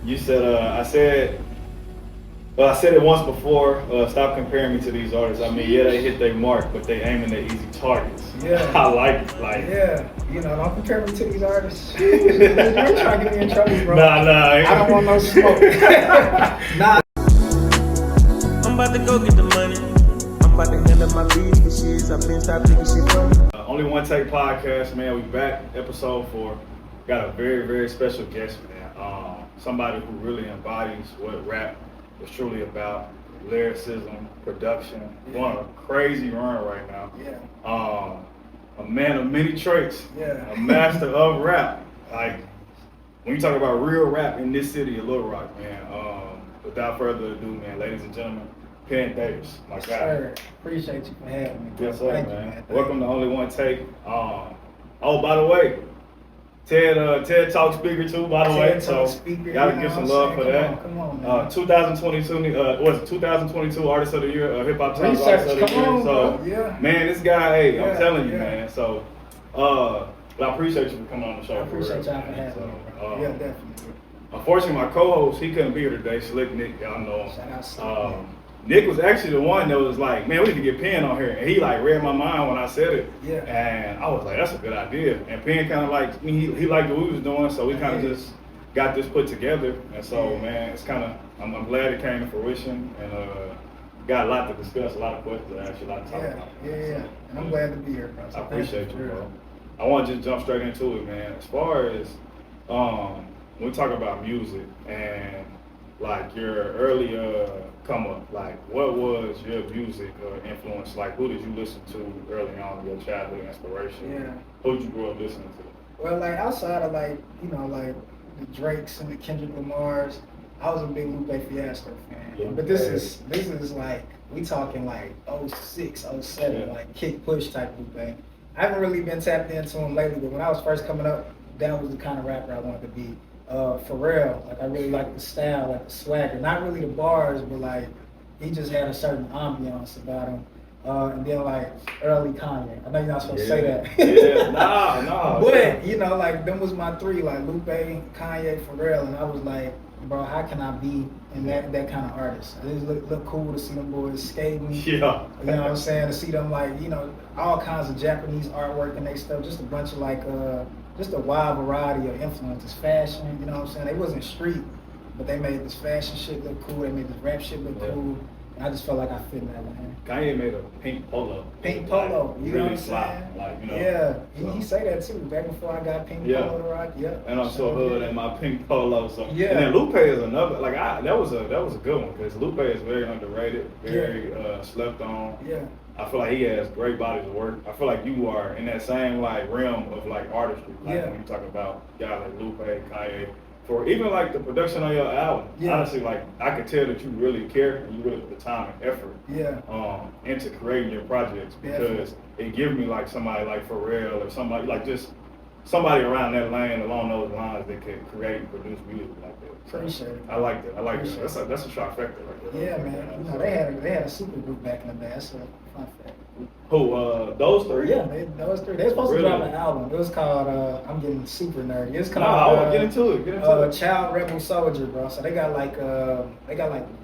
You said, I said it once before. Stop comparing me to these artists. I mean, yeah, they hit their mark, but they aiming at easy targets. Yeah. I like it. Like, yeah, don't compare me to these artists. You're trying to get me in trouble, bro. Nah. I don't want no smoke. Nah. I'm about to go get the money. I'm about to end up my beef for shit. I've been stopped taking shit from me. Only One Take podcast, man. We back, episode 4. Got a very, very special guest, man. Somebody who really embodies what rap is truly about: lyricism, production. Yeah. On a crazy run right now. Yeah. A man of many traits. Yeah. A master of rap. Like, when you talk about real rap in this city of Little Rock, man. Without further ado, man, ladies and gentlemen, Penn Davis, my guy. Sir, appreciate you for having me. Yes, sir, Thank man. you, man. Welcome to Only One Take. Oh, by the way, TED Talk speaker too, by the way. So gotta give some love for that. Come on, man. 2022, was it 2022 Artist of the Year, Hip Hop Times Research, Artist of the come Year. on, So, bro. Yeah. man, this guy, hey, Yeah, I'm telling you, yeah. man. So, but I appreciate you for coming on the show. I appreciate real, y'all for man. having So, me, bro. Yeah, definitely. Unfortunately, my co-host, he couldn't be here today. Slick Nick, y'all know him. Shout out Slick Nick. Nick was actually the one that was like, man, we need to get Penn on here. And he like read my mind when I said it. Yeah. And I was like, that's a good idea. And Penn kind of like, he liked what we was doing. So we kind of just got this put together. And so, man, it's kind of, I'm glad it came to fruition. And got a lot to discuss, a lot of questions to ask you, a lot to talk about. Yeah. And I'm glad to be here, bro. So I appreciate you, real. bro. I want to just jump straight into it, man. As far as when we talk about music and like your early come up, like what was your music influence? Like who did you listen to early on, your childhood inspiration? Yeah. Who did you grow up listening to? Well, like outside of like, like the Drakes and the Kendrick Lamars, I was a big Lupe Fiasco fan. Lupe. But this is like, we talking like 06, 07, Yeah. like kick push type Lupe. I haven't really been tapped into him lately, but when I was first coming up, that was the kind of rapper I wanted to be. Pharrell, like I really liked the style, like the swagger. Not really the bars, but like he just had a certain ambiance about him. And then like early Kanye. I know you're not supposed to say that. Yeah, nah. But like them was my three, like Lupe, Kanye, Pharrell, and I was like, bro, how can I be in that kind of artist? It just look cool to see them boys skating. Yeah. You know what I'm saying? To see them like, all kinds of Japanese artwork and they stuff, just a bunch of like just a wide variety of influences, fashion, you know what I'm saying? They wasn't street, but they made this fashion shit look cool, they made this rap shit look cool, and I just felt like I fit in that lane. Kanye made a pink polo. Pink polo, you know what I'm saying? Like, Yeah, so. he say that too, back before I got pink polo to rock, yeah. And I'm so hood in my pink polo. So Yeah. And then Lupe is another, like that was a good one, because Lupe is very underrated, very slept on. Yeah. I feel like he has great bodies of work. I feel like you are in that same like realm of like artistry. Like when you talk about guys like Lupe, Kanye, for even like the production on your album. Yeah. Honestly, like I could tell that you really care and you really put the time and effort into creating your projects, because it gives me like somebody like Pharrell or somebody like just somebody around that lane along those lines that could create and produce music like that. Appreciate it. I like that. That's a trifecta right there. Yeah, man. They had a super group back in the day. That's a fun fact. Who? Those three? Yeah, those three. They were supposed to drop an album. It was called, I'm getting super nerdy. It's called get into it. Child Rebel Soldier, bro. So they got like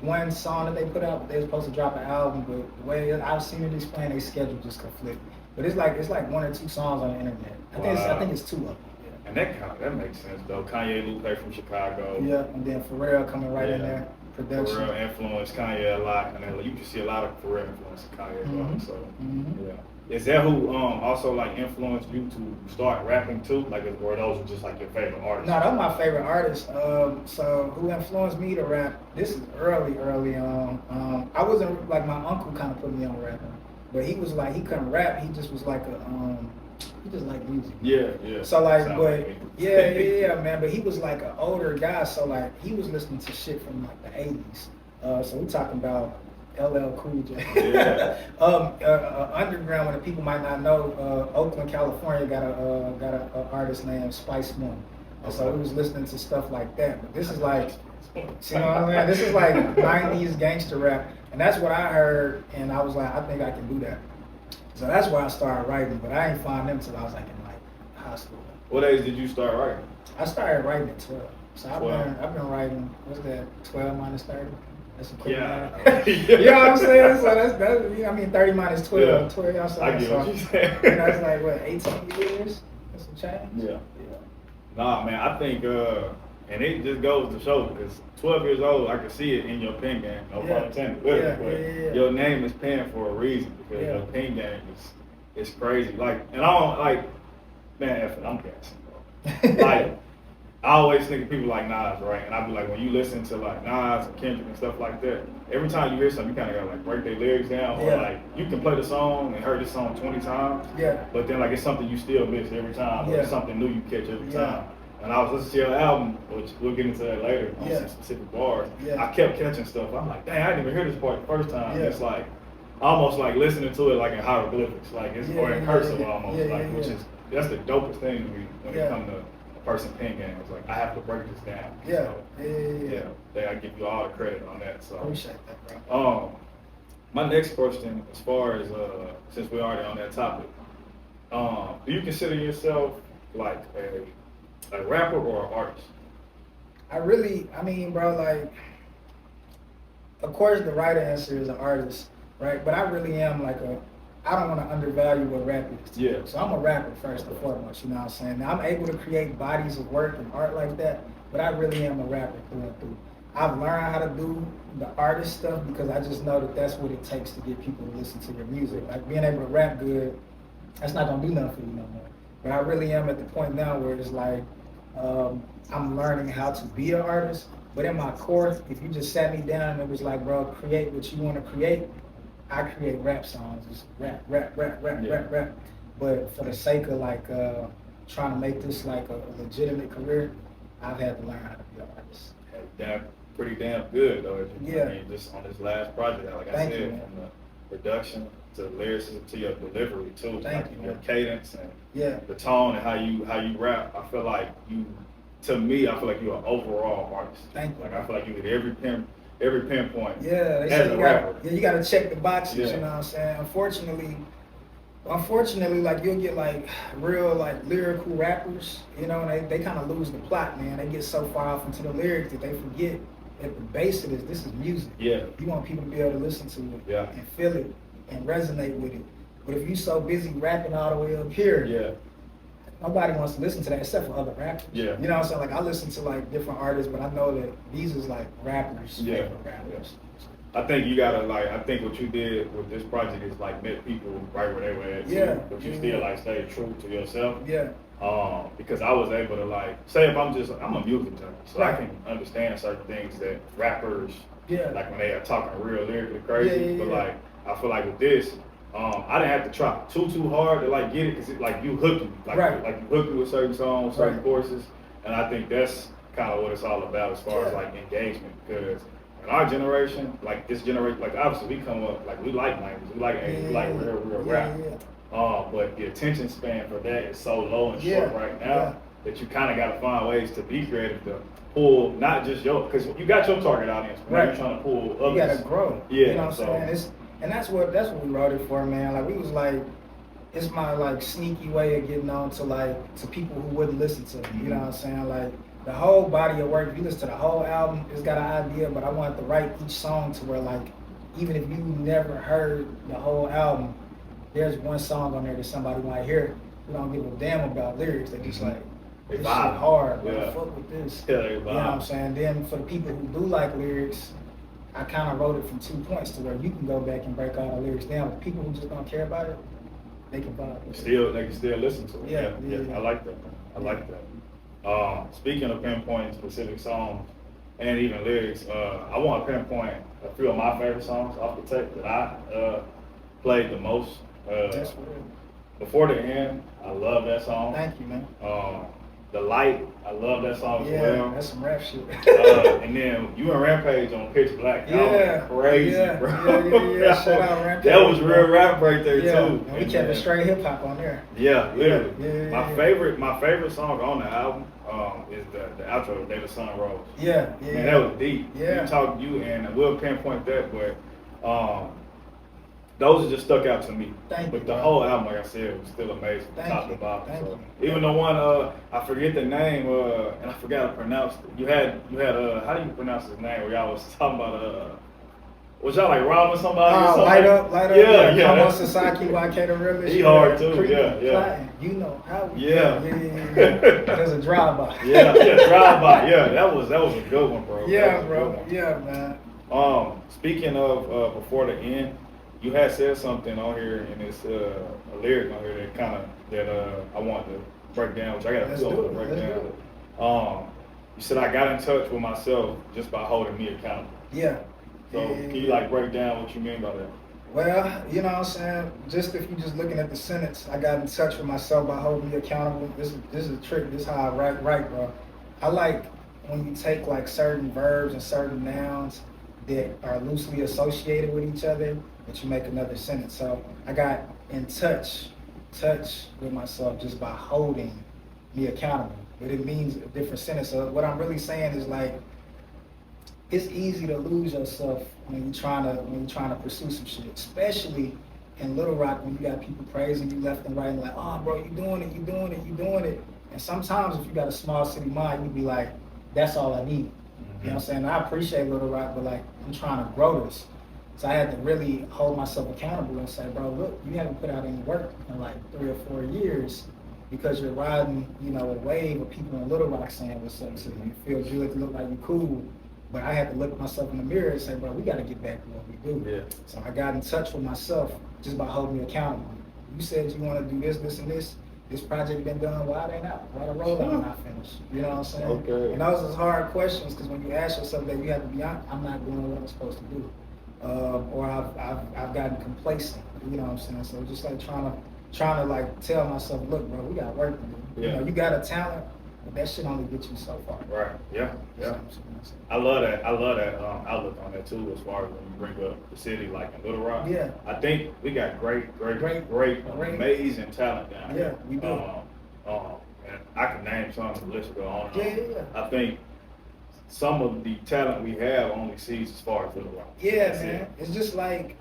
one song that they put out, but they were supposed to drop an album, but the way I've seen it explained, their schedule just conflict. But it's like one or two songs on the internet. I think it's two of them. And that makes sense though. Kanye, Lupe from Chicago. Yeah, and then Pharrell coming right in there. Production. Pharrell influenced Kanye a lot, and then you can see a lot of Pharrell influence in Kanye as well. So yeah, is that who also like influenced you to start rapping too? Like, or those are just like your favorite artists? No, those my favorite artists. So who influenced me to rap? This is early on. I wasn't like, my uncle kind of put me on rapping, but he was like, he couldn't rap. He just was like he just liked music. Yeah. So like, Sound but like yeah, man. But he was like an older guy, so like he was listening to shit from like the '80s. So we talking about LL Cool J. Yeah. Underground, when the people might not know, Oakland, California got a artist named Spice One. So we was listening to stuff like that. But this is like, see what I'm saying? This is like '90s gangster rap, and that's what I heard, and I was like, I think I can do that. So that's why I started writing, but I ain't find them until I was like in like high school. What age did you start writing? I started writing at 12. So 12. I've been writing. What's that? 12 minus 30. That's a quick Yeah. math. You know what I'm saying? So that's you know, I mean 30 minus 12. Yeah. 12. Y'all I saying? get So, what you're saying. you know, it's like what 18 years. That's some change. Yeah. Nah, man, I think, and it just goes to show, because 12 years old, I can see it in your pen game, no pun intended, but your name is Penn for a reason, because your pen game is crazy. Like, and I don't, like, man, F it, I'm guessing, bro. Like, I always think of people like Nas, right? And I be like, when you listen to like Nas and Kendrick and stuff like that, every time you hear something, you kind of gotta like break their lyrics down, or like you can play the song and heard this song 20 times, but then like it's something you still miss every time, or it's something new you catch every time. And I was listening to your album, which we'll get into that later on some specific bars. I kept catching stuff. I'm like, dang, I didn't even hear this part the first time. It's like almost like listening to it like in hieroglyphics, like it's or in cursive almost, which is that's the dopest thing to me when it comes to person pen game. It's like I have to break this down. I give you all the credit on that. So appreciate that, bro. My next question, as far as since we're already on that topic, do you consider yourself like a rapper or an artist? I mean, bro, like, of course the right answer is an artist, right? But I really am like I don't want to undervalue what rap is. Yeah. So I'm a rapper first and foremost, you know what I'm saying? Now I'm able to create bodies of work and art like that, but I really am a rapper through and through. I've learned how to do the artist stuff because I just know that that's what it takes to get people to listen to your music. Like being able to rap good, that's not gonna do nothing for you no more. But I really am at the point now where it's like, I'm learning how to be an artist, but in my core, if you just sat me down and it was like, bro, create what you want to create, I create rap songs, just rap. But for the sake of like trying to make this like a legitimate career, I've had to learn how to be an artist. Pretty damn good though. Yeah. I mean, just on this last project, like I said, from the production to the lyrics to your delivery too, your cadence and the tone and how you rap. I feel like you're an overall artist. Thank you. Like I feel like you hit every pinpoint. Yeah, they as a rapper. You gotta check the boxes. Yeah. You know what I'm saying? Unfortunately, like you'll get like real like lyrical rappers. You know, and they kind of lose the plot, man. They get so far off into the lyrics that they forget at the base of this is music. Yeah. You want people to be able to listen to it and feel it and resonate with it. But if you so busy rapping all the way up here, nobody wants to listen to that except for other rappers. Yeah. You know what I'm saying? Like I listen to like different artists, but I know that these is like rappers. Yeah. Rappers. I think you gotta I think what you did with this project is like met people right where they were at. Yeah. Too, but you still like stay true to yourself. Yeah. Because I was able to like say if I'm a music junkie, so I can understand certain things that rappers like when they are talking real lyrically crazy. But like I feel like with this, I didn't have to try too hard to like get it because like you hooked me, like you hooked me with certain songs, certain courses, and I think that's kind of what it's all about as far as like engagement. Because in our generation, like this generation, like obviously we come up like we like language, we like real rap. But the attention span for that is so low and short right now that you kind of got to find ways to be creative to pull not just because you got your target audience, but you're trying to pull others. You got to grow. Yeah, you know what I'm saying? And that's what we wrote it for, man. Like we was like, it's my like sneaky way of getting on to people who wouldn't listen to me. You know what I'm saying? Like the whole body of work, if you listen to the whole album, it's got an idea, but I wanted to write each song to where like, even if you never heard the whole album, there's one song on there that somebody might hear. We don't give a damn about lyrics. They just like, this shit hard. Fuck with this. You know what I'm saying? Then for the people who do like lyrics, I kind of wrote it from 2 points to where you can go back and break all the lyrics down. But people who just don't care about it, they can vibe. They can still listen to it. Yeah. I like that. I like that. Speaking of pinpointing specific songs and even lyrics, I want to pinpoint a few of my favorite songs off the tape that I played the most. Before the End, I love that song. Thank you, man. The Light, I love that song as well. That's some rap shit. And then you and Rampage on Pitch Black. That was crazy, bro. Yeah. Shout out Rampage. That was real rap right there too. And we kept it straight hip hop on there. Yeah, literally. My favorite song on the album is the outro, Day the Sun Rose. Yeah. Man, that was deep. Yeah. You and we'll pinpoint that, but those just stuck out to me. Thank but you, the bro. whole album, like I said, was still amazing, Thank top you. to bottom. Thank So you. even the one I forget the name, and I forgot to pronounce it. You had how do you pronounce his name? Where y'all was talking about was y'all like robbing somebody or something? Light up. Yeah. Come on, Sasaki, YK the realest. He hard too. Yeah. You know how. Yeah. There's a drive-by. yeah, drive by. Yeah, that was a good one, bro. Yeah, bro. Yeah, man. Speaking of before the end, you had said something on here, and it's a lyric on here that I want to break down, which I got to feel to break down. You said I got in touch with myself just by holding me accountable. Yeah. So can you like break down what you mean by that? Well, you know what I'm saying? Just if you just looking at the sentence, I got in touch with myself by holding me accountable. This is a trick. This is how I write, bro. I like when you take like certain verbs and certain nouns that are loosely associated with each other, but you make another sentence. So I got in touch with myself just by holding me accountable. But it means a different sentence. So what I'm really saying is like, it's easy to lose yourself when you're trying to pursue some shit, especially in Little Rock when you got people praising you left and right and like, oh, bro, you doing it. And sometimes if you got a small city mind, you'd be like, that's all I need. You know what I'm saying? I appreciate Little Rock, but like, I'm trying to grow this. So I had to really hold myself accountable and say, bro, look, you haven't put out any work in like 3 or 4 years because you're riding, a wave of people in Little Rock saying what's up to you. You feel good, you look like you cool. But I had to look at myself in the mirror and say, bro, we got to get back to what we do. Yeah. So I got in touch with myself just by holding me accountable. You said you want to do this, this, and this. This project been done. Why they not? Why the rollout not finished? You know what I'm saying? Okay. And those is hard questions because when you ask yourself that, you have to be honest. I'm not doing what I'm supposed to do, or I've gotten complacent. You know what I'm saying? So just like trying to like tell myself, look, bro, we got work to do. Yeah. You got a talent. But that shit only gets you so far. Right. Yeah. I love that outlook on that too. As far as when you bring up the city, like in Little Rock. Yeah. I think we got great, amazing talent down here. Yeah, we do. And I can name some of the list go on. Yeah. I think some of the talent we have only sees as far as Little Rock. Yeah, man. It's just like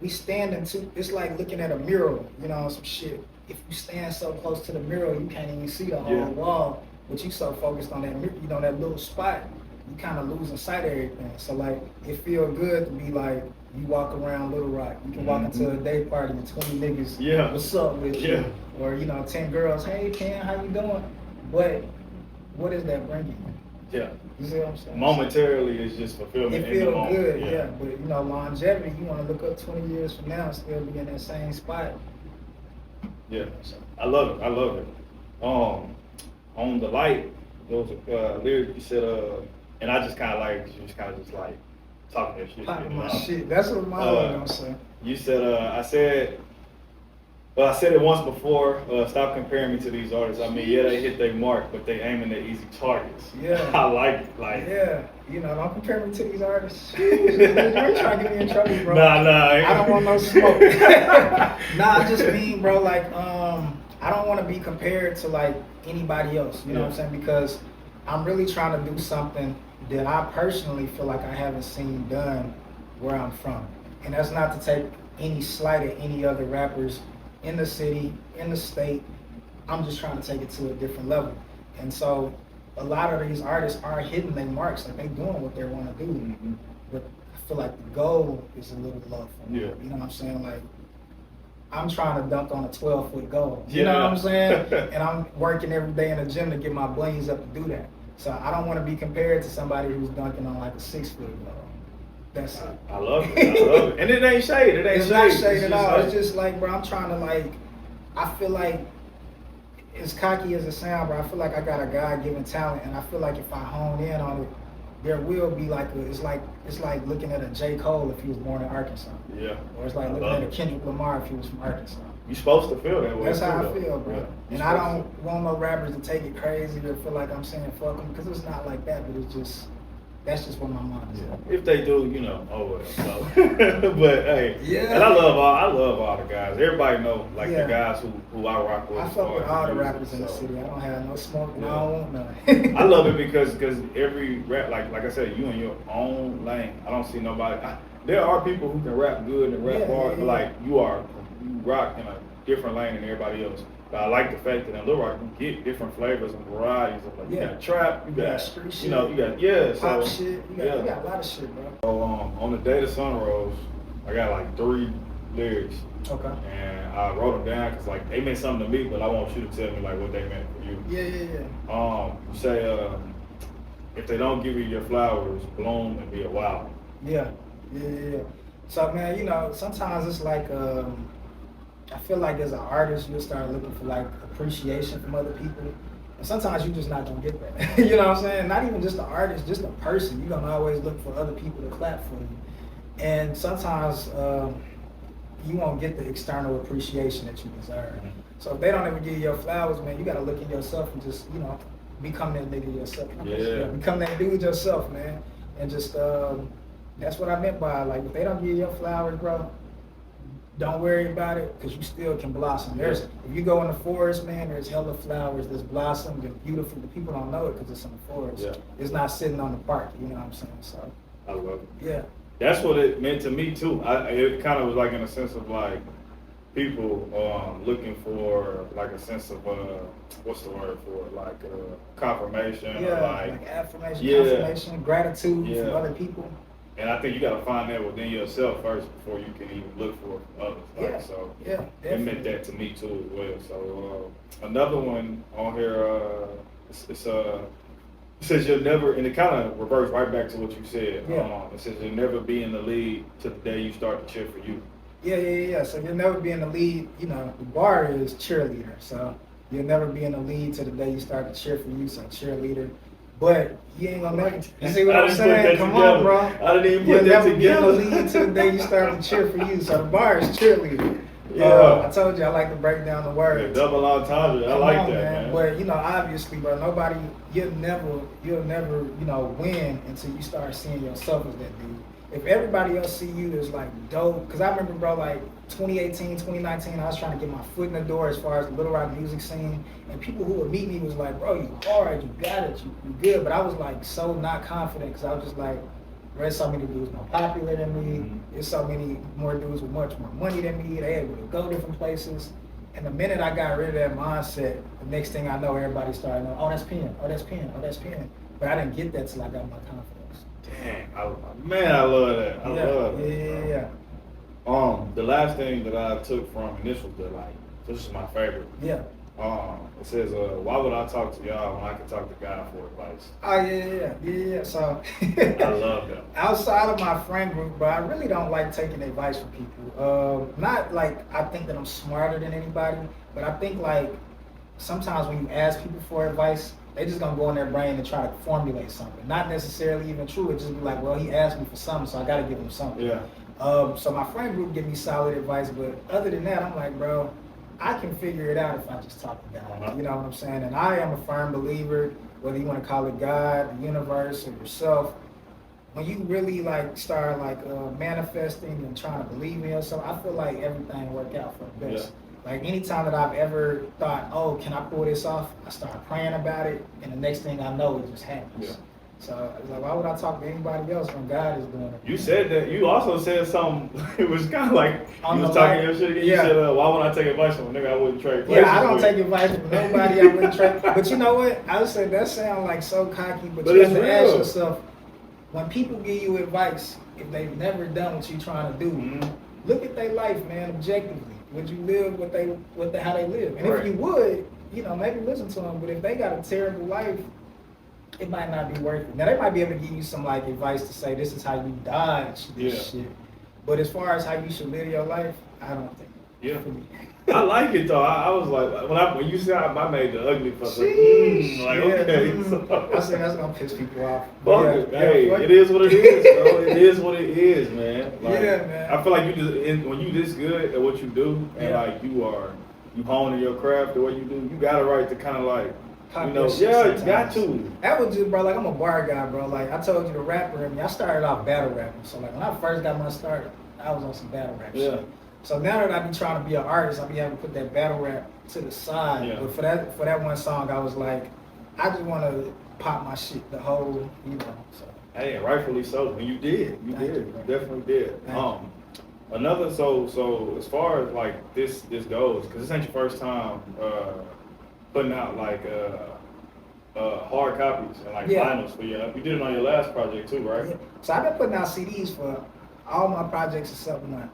we stand into. It's like looking at a mirror. Some shit. If you stand so close to the mirror, you can't even see the whole wall. But you so focused on that, that little spot, you kind of losing sight of everything. So like, it feel good to be like, you walk around Little Rock, you can walk into a day party and 20 niggas, what's up with you? Or 10 girls, hey Penn, how you doing? But what is that bringing you? Yeah. You see what I'm saying? Momentarily, it's just fulfillment. It feels good, yeah. But longevity, you want to look up 20 years from now and still be in that same spot. Yeah, I love it. On the light, there was a lyric you said, and I just kind of like talking that shit. Popping my shit. That's what my gonna say. You said, I said it once before. Stop comparing me to these artists. I mean, yeah, they hit their mark, but they aiming at easy targets. Yeah, I like it. Like, yeah, don't compare me to these artists. You're trying to get me in trouble, bro. Nah. I don't want no smoke. I just mean, bro, like, I don't want to be compared to like anybody else. You know what I'm saying? Because I'm really trying to do something that I personally feel like I haven't seen done where I'm from, and that's not to take any slight at any other rappers in the city, in the state. I'm just trying to take it to a different level. And so a lot of these artists are hitting their marks, like they doing what they want to do. Mm-hmm. But I feel like the goal is a little low for me. Yeah. You know what I'm saying? Like, I'm trying to dunk on a 12-foot goal. You know what I'm saying? And I'm working every day in the gym to get my blings up to do that. So I don't want to be compared to somebody who's dunking on like a 6-foot goal. That's it. I love it. And it ain't shade. It's not shade at all. It's just like, bro, I'm trying to I feel like, as cocky as it sounds, bro, I feel like I got a God-given talent, and I feel like if I hone in on it, there will be it's like looking at a J. Cole if he was born in Arkansas. Yeah. Or it's like looking at a Kendrick Lamar if he was from Arkansas. You're supposed to feel that way. That's how I feel, bro. Yeah. And I don't want no rappers to take it crazy or feel like I'm saying fuck them, because it's not like that, but it's just, That's just what my mom is. If they do, you know, oh well. So. But hey, Yeah. and I love all the guys. Everybody know like the guys who I rock with. I fuck with all the rappers in the city. I don't have no smoke and I don't want none. I love it because every rap, like I said, you in your own lane. I don't see nobody. There are people who can rap good and rap hard, but like you rock in a different lane than everybody else. But I like the fact that in Little Rock you get different flavors and varieties of like you got trap, you got street shit, you know, you got pop so, shit, you got a lot of shit, bro. So on the day the sun rose, I got like 3 lyrics. Okay. And I wrote them down because like they meant something to me, but I want you to tell me like what they meant for you. Yeah. You say if they don't give you your flowers, bloom and be a wild. Yeah. So man, you know, sometimes it's like I feel like as an artist, you'll start looking for like appreciation from other people. And sometimes you're just not gonna get that. You know what I'm saying? Not even just the artist, just a person. You're gonna always look for other people to clap for you. And sometimes you won't get the external appreciation that you deserve. Mm-hmm. So if they don't ever give you your flowers, man, you gotta look at yourself and just, you know, become that nigga yourself. Become that dude yourself, man. And just that's what I meant by like if they don't give you your flowers, bro, don't worry about it, because you still can blossom. If you go in the forest, man, there's hella flowers that's blossomed and beautiful. The people don't know it because it's in the forest. Yeah. It's not sitting on the park, you know what I'm saying? So I love it. Yeah. That's what it meant to me too. It kind of was like in a sense of like people looking for like a sense of what's the word for it? Like confirmation. Yeah, or like affirmation, confirmation, gratitude from other people. And I think you got to find that within yourself first before you can even look for others. Like, so it meant that to me too as well. So another one on here, it says you'll never, and it kind of reverts right back to what you said. It says you'll never be in the lead till the day you start to cheer for you. Yeah. So you'll never be in the lead. You know, the bar is cheerleader. So you'll never be in the lead till the day you start to cheer for you. So cheerleader. But you ain't gonna never. You see what I'm saying? Come on, bro. I didn't even put that together. You'll never be in the lead till the day you start to cheer for you. So the bar is cheerleader. I told you I like to break down the words. Yeah, double entendre. I like that, man. But you know, obviously, bro, you'll never, you know, win until you start seeing yourself as that dude. If everybody else see you as like dope, because I remember, bro, like 2018, 2019, I was trying to get my foot in the door as far as the Little Rock music scene, and people who would meet me was like, bro, you hard, you got it, you good, but I was like so not confident, because I was just like, there's so many dudes more popular than me, there's so many more dudes with much more money than me, they able to go different places, and the minute I got rid of that mindset, the next thing I know, everybody started knowing, oh, that's Penn, oh, that's Penn, oh, that's Penn, but I didn't get that till I got my confidence. Dang, I love that. I love it. Yeah. The last thing that I took from, and this is my favorite. Yeah. It says, why would I talk to y'all when I can talk to God for advice? Oh, yeah. So, I love that. Outside of my friend group, bro, I really don't like taking advice from people. Not like I think that I'm smarter than anybody, but I think like sometimes when you ask people for advice, they just gonna go in their brain and try to formulate something. Not necessarily even true. It just be like, well, he asked me for something, so I gotta give him something. Yeah. So my friend group give me solid advice, but other than that, I'm like, bro, I can figure it out if I just talk to God. You know what I'm saying? And I am a firm believer, whether you want to call it God, the universe, or yourself. When you really like start like manifesting and trying to believe in yourself, I feel like everything work out for the best. Yeah. Like anytime that I've ever thought, oh, can I pull this off? I start praying about it, and the next thing I know, it just happens. Yeah. So it's like, why would I talk to anybody else when God is doing it? You said that. You also said something. It was kind of like you was talking your shit again. Yeah. You said, why would I take advice from a nigga I wouldn't trade places Yeah, I don't with? take advice from nobody I wouldn't trade. But you know what? I would say that sounds like so cocky, but you have to ask yourself, when people give you advice, if they've never done what you're trying to do, look at their life, man, objectively. Would you live how they live? And if you would, you know, maybe listen to them. But if they got a terrible life, it might not be worth it. Now, they might be able to give you some like advice to say this is how you dodge this shit. But as far as how you should live your life, I don't think. Yeah. I like it though. I was like, when you said I made the ugly fuss, okay. So. I said that's gonna piss people off. Hey, it is what it is, bro. It is what it is, man. Like, man. I feel like when you this good at what you do, and like you honing your craft the way you do, you got a right to kind of like pop You know, your shit yeah, you sometimes. got to. That was just, bro, like I'm a bar guy, bro. Like I told you, the rapper in me, I started off battle rapping. So like when I first got my start, I was on some battle rap shit. So now that I be trying to be an artist, I be having to put that battle rap to the side. Yeah. But for that one song, I was like, I just want to pop my shit, the whole, you know. So. Hey, rightfully so. And you did. You Thank did. you, You definitely did. Another so as far as like this goes, because this ain't your first time putting out like hard copies and like vinyls for you. You did it on your last project too, right? Yeah. So I've been putting out CDs for all my projects except one.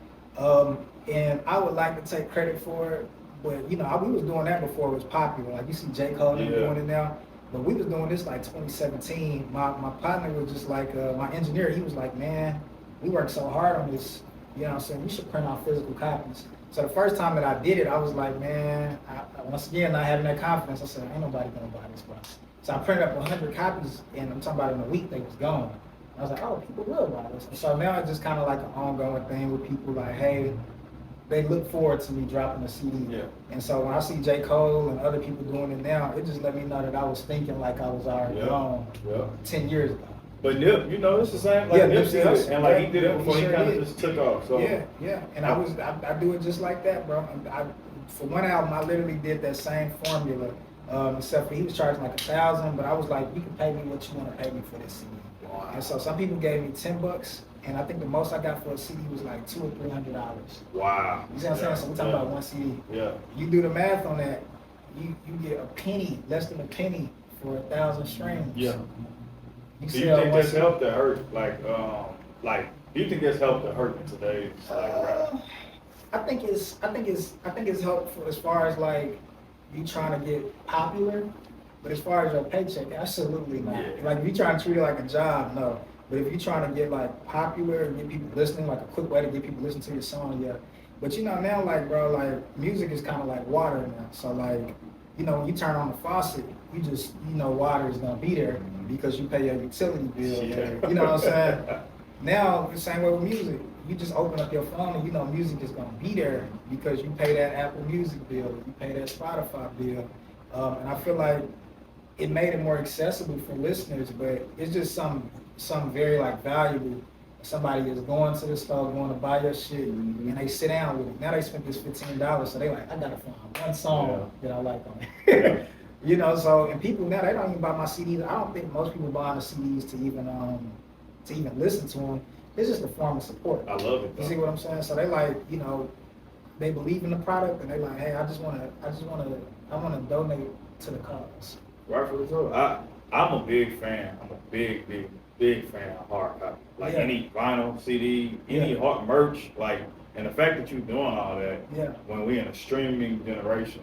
And I would like to take credit for it, but you know, we was doing that before it was popular. Like you see J. Cole doing it now, but we was doing this like 2017. My partner was just like, my engineer, he was like, man, we worked so hard on this, you know what I'm saying, we should print out physical copies. So the first time that I did it, I was like, man, once again, not having that confidence, I said, ain't nobody gonna buy this, bro. So I printed up 100 copies, and I'm talking about in a week, they was gone. I was like, oh, people will buy this. And so now it's just kind of like an ongoing thing with people like, hey, they look forward to me dropping a CD. Yeah. And so when I see J. Cole and other people doing it now, it just let me know that I was thinking like I was already gone 10 years ago. But Nip, you know, it's the same. Like Nip did it, and like he did it before he kind of just took off. So yeah. And I do it just like that, bro. For one album, I literally did that same formula. Except for he was charging like $1,000, but I was like, you can pay me what you want to pay me for this CD. Wow. And so some people gave me $10, and I think the most I got for a CD was like $200 or $300. Wow. You see what I'm saying? So we're talking about one CD. Yeah. You do the math on that, you get a penny, less than a penny for 1,000 streams. Yeah. You do you think that's helped to hurt? Do you think that's helped to hurt in today's rap? I think it's helpful as far as like you trying to get popular, but as far as your paycheck, absolutely not. Yeah. Like if you trying to treat it like a job, no. But if you're trying to get like popular and get people listening, like a quick way to get people listening to your song, yeah. But you know now, like bro, like music is kind of like water now. So like, you know, when you turn on the faucet, you just water is gonna be there because you pay your utility bill. Yeah. You know what I'm saying? Now the same way with music. You just open up your phone and you know music is gonna be there because you pay that Apple Music bill, you pay that Spotify bill, and I feel like it made it more accessible for listeners. But it's just something very like valuable. Somebody is going to the store, going to buy your shit, and they sit down with it. Now they spent this $15, so they like, I gotta find one song that I like on it. You know, so and people now they don't even buy my CDs. I don't think most people buy the CDs to even listen to them. It's just a form of support. I love it. Though. You see what I'm saying? So they like, you know, they believe in the product and they like, hey, I want to donate to the cause. Rightfully so. I'm a big fan. I'm a big fan of hard copy. Like any vinyl, CD, any hard merch, like, and the fact that you're doing all that when we in a streaming generation,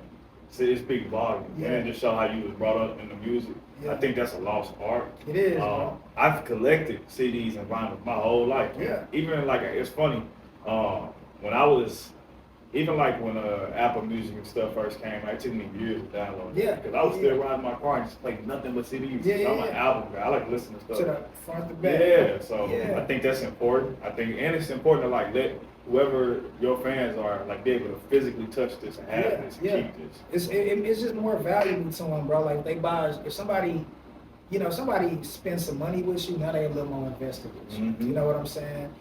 it speaks volume. And it just show how you was brought up in the music. I think that's a lost art. It is. I've collected CDs and vinyls my whole life. Yeah. Even like it's funny. When I was, even like when Apple Music and stuff first came, it took me years to download. Yeah. Because I was still riding my car and just playing nothing but CDs. I'm an album guy. I like to listen to stuff. To the front to back. Yeah. So I think that's important. And it's important to like let whoever your fans are like be able to physically touch this and have this and keep this. It's just more valuable to them, bro. Like they buy, if somebody spends some money with you, now they a little more invested with you. You know what I'm saying?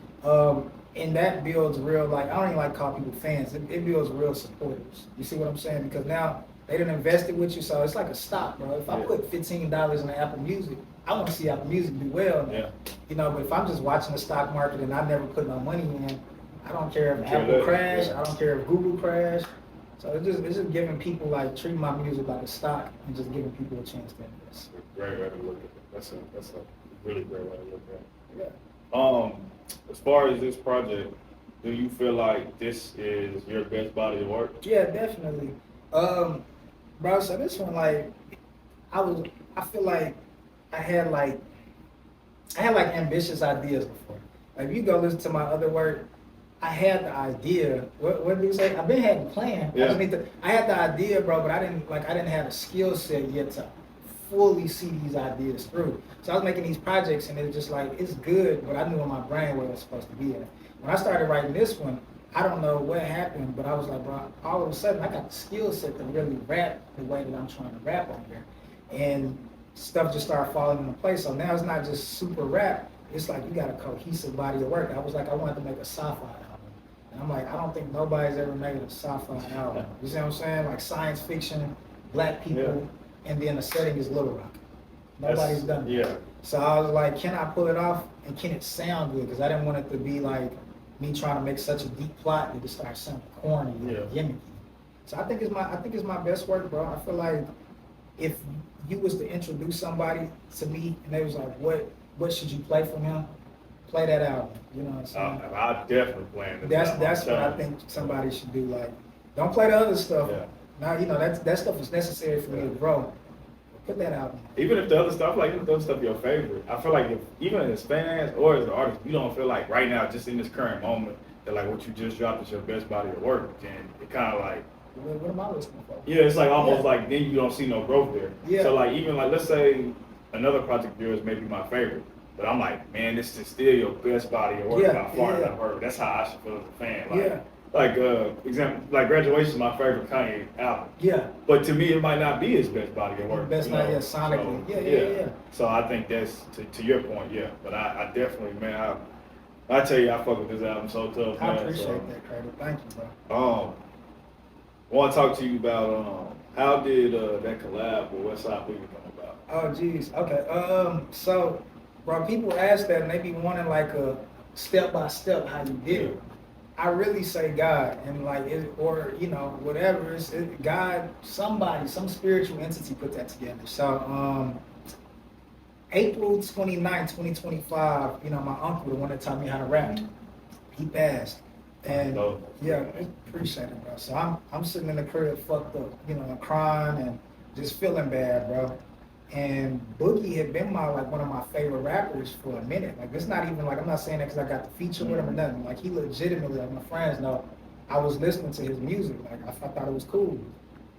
And that builds real, like, I don't even like call people fans. It builds real supporters. You see what I'm saying? Because now they done invested with you, so it's like a stock, bro. If I put $15 in Apple Music, I want to see Apple Music do well. Yeah. You know, but if I'm just watching the stock market and I never put no money in, I don't care if Apple crash. I don't care if Google crash. So it's just giving people, like, treating my music like a stock and just giving people a chance to invest. Great way to look at it. That's a really great way to look at it. Yeah. As far as this project, do you feel like this is your best body of work? Yeah, definitely. Bro, so this one, like, I feel like I had ambitious ideas before. Like, if you go listen to my other work, I had the idea. What did you say? I've been having a plan. Yeah. I had the idea, bro, but I didn't have a skill set yet to fully see these ideas through. So I was making these projects and it's just like, it's good, but I knew in my brain where it was supposed to be at. When I started writing this one, I don't know what happened, but I was like, bro, all of a sudden I got the skill set to really rap the way that I'm trying to rap on here. and stuff just started falling into place. So now it's not just super rap. It's like you got a cohesive body of work. I was like, I wanted to make a sci-fi album. And I'm like, I don't think nobody's ever made a sci-fi album. You see what I'm saying? Like science fiction, black people, and then the setting is Little Rock. Nobody's done it. Yeah. So I was like, can I pull it off and can it sound good? Because I didn't want it to be like me trying to make such a deep plot that it starts sounding corny and gimmicky. So I think it's my best work, bro. I feel like if you was to introduce somebody to me and they was like, what should you play from him? Play that album. You know what I'm saying? I definitely plan That's what I think somebody should do. Like, don't play the other stuff. Yeah. Now you know that stuff is necessary for me to grow. Put that out. Even if the other stuff, like if the other stuff your favorite, I feel like if even as fans or as an artist, you don't feel like right now, just in this current moment, that like what you just dropped is your best body of work, then it kind of like. What am I listening for? Yeah, it's like almost like then you don't see no growth there. Yeah. So like even like let's say another project of yours may be my favorite, but I'm like, man, this is still your best body of work by far that I've heard. That's how I should feel as a fan. Like, like example, like Graduation is my favorite Kanye album. Yeah. But to me, it might not be his best body of work. Best not yet sonically. So, yeah. So I think that's to your point, yeah. But I definitely, man, I tell you, I fuck with this album so tough, man. I appreciate that, Cradle. Thank you, bro. I want to talk to you about how did that collab with Westside Boogie come about? Oh, geez. Okay. So, bro, people ask that and they be wanting like a step by step how you did it. I really say God and like or you know whatever God, somebody, some spiritual entity put that together. So April 29th, 2025, you know, my uncle, the one that taught me how to rap, he passed. And yeah, appreciate it, bro. So I'm sitting in the crib fucked up, you know, crying and just feeling bad, bro. And Boogie had been one of my favorite rappers for a minute. Like, it's not even like, I'm not saying that because I got the feature with him or nothing. Like, he legitimately, like my friends know, I was listening to his music. Like, I thought it was cool.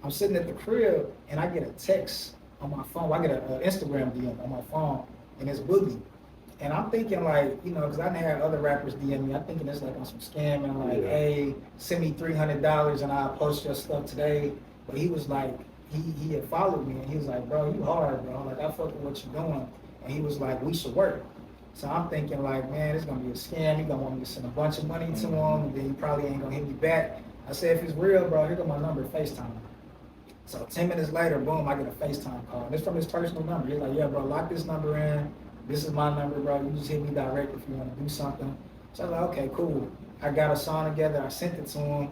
I'm sitting at the crib and I get a text on my phone. I get an Instagram DM on my phone and it's Boogie. And I'm thinking like, you know, because I didn't have other rappers DM me. I'm thinking it's like on some scamming, like, hey, send me $300 and I'll post your stuff today. But he was like, he had followed me and he was like, bro, you hard, bro. Like, I fuck with what you're doing. And he was like, we should work. So I'm thinking like, man, it's gonna be a scam. He gonna want me to send a bunch of money to him and then he probably ain't gonna hit me back. I said, if it's real, bro, here go my number, FaceTime. So 10 minutes later, boom, I get a FaceTime call. And it's from his personal number. He's like, yeah, bro, lock this number in. This is my number, bro. You just hit me direct if you want to do something. So I was like, okay, cool. I got a song together. I sent it to him.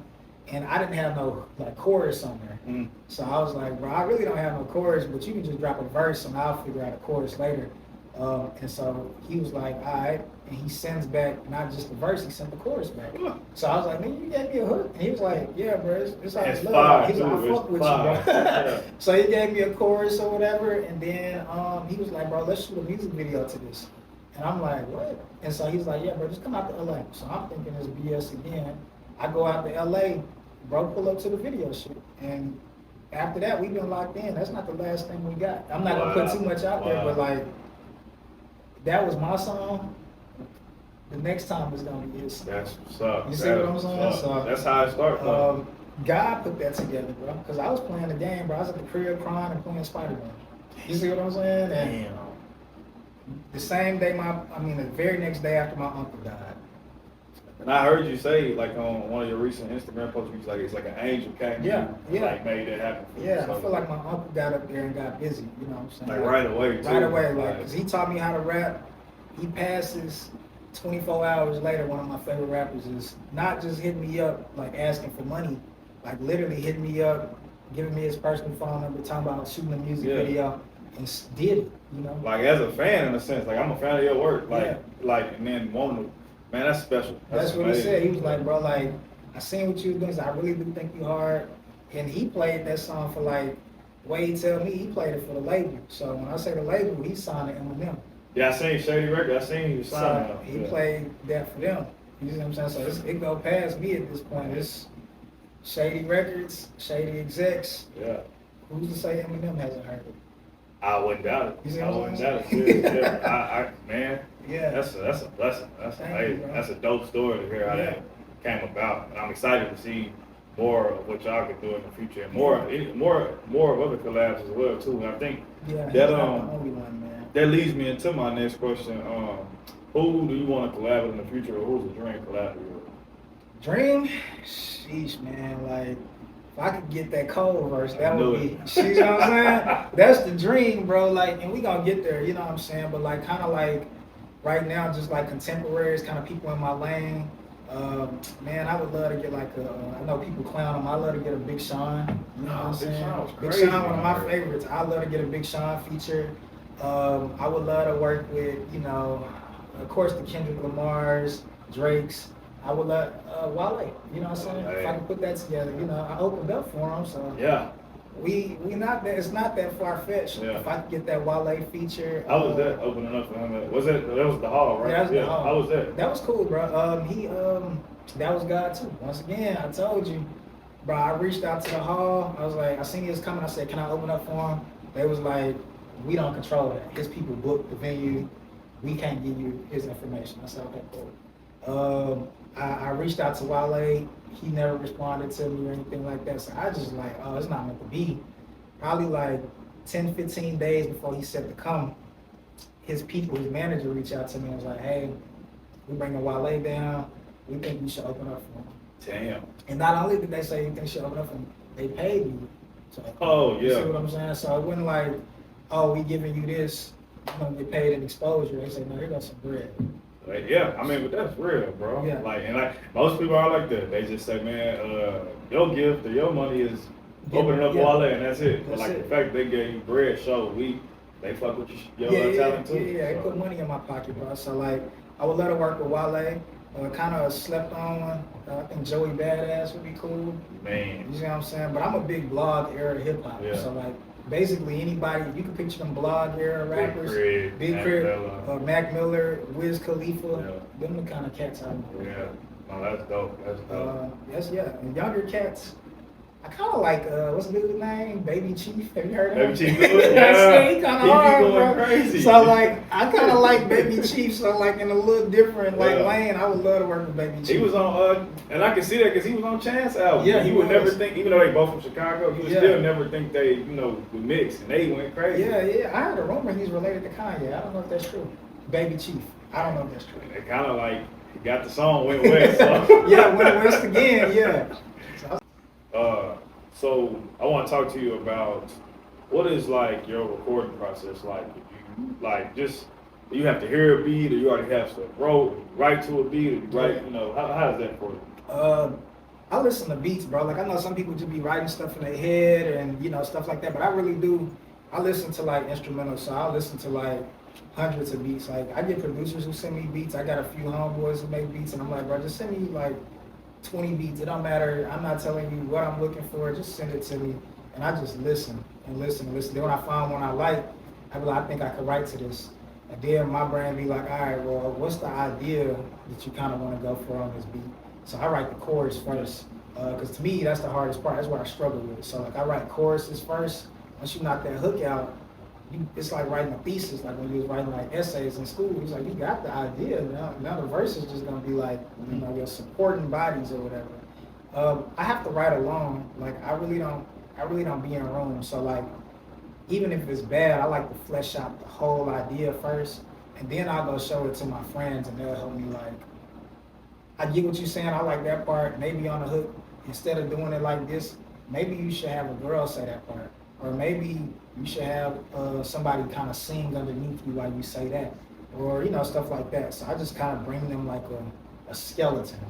And I didn't have no like chorus on there. So I was like, bro, I really don't have no chorus, but you can just drop a verse and I'll figure out a chorus later. And so he was like, all right. And he sends back not just the verse, he sent the chorus back. So I was like, man, you gave me a hook. And he was like, yeah, bro, it's all love. He's like, I fuck with you, bro. So he gave me a chorus or whatever. And then he was like, bro, let's shoot a music video to this. And I'm like, what? And so he's like, yeah, bro, just come out to LA. So I'm thinking it's BS again. I go out to LA, bro, pull up to the video shoot. And after that, we've been locked in. That's not the last thing we got. I'm not gonna put too much out there, but like, that was my song. The next time is gonna be his song. That's what's up. You see what I'm saying? So that's how it started. God put that together, bro. Because I was playing the game, bro. I was at the crib crying and playing Spider-Man. You see what I'm saying? And the same day, the very next day after my uncle died. And I heard you say, like on one of your recent Instagram posts, you was like, it's like an angel came. Like made that happen. So I feel like my uncle got up there and got busy. You know what I'm saying? Like right away. Right away, like, because he taught me how to rap. He passes. 24 hours later, one of my favorite rappers is not just hitting me up, like asking for money, like literally hitting me up, giving me his personal phone number, talking about shooting a music video, and did it, you know? Like, as a fan, in a sense, like, I'm a fan of your work, like, and then wanting to, man, that's special. That's what he said. He was like, bro, like, I seen what you was doing, so I really do think you hard. And he played that song for, like, way he tell me, he played it for the label. So when I say the label, he signed to Eminem. Yeah, I seen Shady Records. I seen you sign so he played that for them. You see what I'm saying? So it go past me at this point. It's Shady Records, Shady Execs. Yeah. Who's to say Eminem hasn't heard it? I wouldn't doubt it. You see what I'm saying? Man. Yeah. That's a blessing. That's amazing. That's a dope story to hear how that came about. And I'm excited to see more of what y'all can do in the future, and more of other collabs as well too. And I think Yeah, that he's not the only one, man. that leads me into my next question. Who do you want to collab with in the future, or who's the dream collab with? Dream? Sheesh, man. Like, if I could get that cold verse, that I would knew be, it. you know what I'm saying? That's the dream, bro. Like, and we gonna get there, you know what I'm saying? But like, kind of like, right now, just like contemporaries, kind of people in my lane. Man, I would love to get like I know people clown him. I love to get a Big Sean. You know what I'm Big saying? Sean was Big crazy, Sean, one of my man. favorites. I love to get a Big Sean feature. I would love to work with, you know, of course, the Kendrick Lamars, Drakes. I would love Wale. You know what I'm saying? If I can put that together, you know, I opened up for him, so Yeah. we not that. It's not that far fetched. Yeah. If I could get that Wale feature, How was that opening up for him? Was that was the hall, right? Yeah, that was the hall. How was that? That was cool, bro. That was God too. Once again, I told you, bro. I reached out to the hall. I was like, I seen he was coming. I said, can I open up for him? They was like, we don't control that. His people booked the venue. We can't give you his information. I said, okay, cool. I reached out to Wale. He never responded to me or anything like that. So I just like, oh, it's not meant to be. Probably like 10, 15 days before he said to come, his people, his manager reached out to me and was like, hey, we bringing Wale down. We think you should open up for him. Damn. And not only did they say you think you should open up for him, they paid me. So, Oh, you yeah. see what I'm saying? So it wasn't like, oh, we giving you this, you're going to get paid in exposure. They say, no, here goes some bread. Like, yeah, I mean, but that's real, bro. Yeah. Like most people are like that. They just say, man, your gift or your money is opening up Wale, and that's it. But That's like it. the fact they gave you bread show they fuck with your talent too. Yeah, they put money in my pocket, bro. So like, I would love to work with Wale. Kind of slept on one. I think Joey Badass would be cool. Man. You see what I'm saying? But I'm a big blog era hip hop. Yeah. So like, basically anybody, you can picture them blog era rappers. Big Mac Crit, Miller. Mac Miller, Wiz Khalifa. Yeah. Them the kind of cats I know. Yeah. No, that's dope. That's dope. Yes, yeah. And younger cats, I kind of like, what's the dude's name? Baby Chief. Have you heard of him? Baby Chief good? Yeah. Yeah. He kind of He be hard, going bro. crazy. So like, I kind of like Baby Chief. So like, in a little different like Yeah. lane, I would love to work with Baby Chief. He was on, and I can see that because he was on Chance album. Yeah, he he would was. never think, even though they both from Chicago, he would Yeah. still never think they, would mix, and they went crazy. Yeah. I heard a rumor he's related to Kanye. I don't know if that's true. Baby Chief. I don't know if that's true. They kind of like got the song went west. So. Yeah, went west again. Yeah. So I want to talk to you about what is like your recording process like. If you like just you have to hear a beat, or you already have stuff write to a beat, or you write. How is that for you? I listen to beats, bro. Like I know some people just be writing stuff in their head and stuff like that, but I really do. I listen to like instrumentals, so I listen to like hundreds of beats. Like I get producers who send me beats. I got a few homeboys who make beats, and I'm like, bro, just send me like 20 beats. It don't matter. I'm not telling you what I'm looking for. Just send it to me, and I just listen and listen and listen. Then when I find one I like, I be like, I think I could write to this. And then my brain be like, all right, well, what's the idea that you kind of want to go for on this beat? So I write the chorus first, because to me, that's the hardest part. That's what I struggle with. So like I write choruses first. Once you knock that hook out, it's like writing a thesis, like when you was writing like essays in school. It's like you got the idea. Now the verse is just gonna be like your supporting bodies or whatever. I have to write alone. Like I really don't be in a room. So like even if it's bad, I like to flesh out the whole idea first, and then I'll go show it to my friends, and they'll help me like. I get what you're saying. I like that part. Maybe on the hook, instead of doing it like this, maybe you should have a girl say that part. Or maybe you should have somebody kind of sing underneath you while you say that. Or, stuff like that. So I just kind of bring them like a skeleton.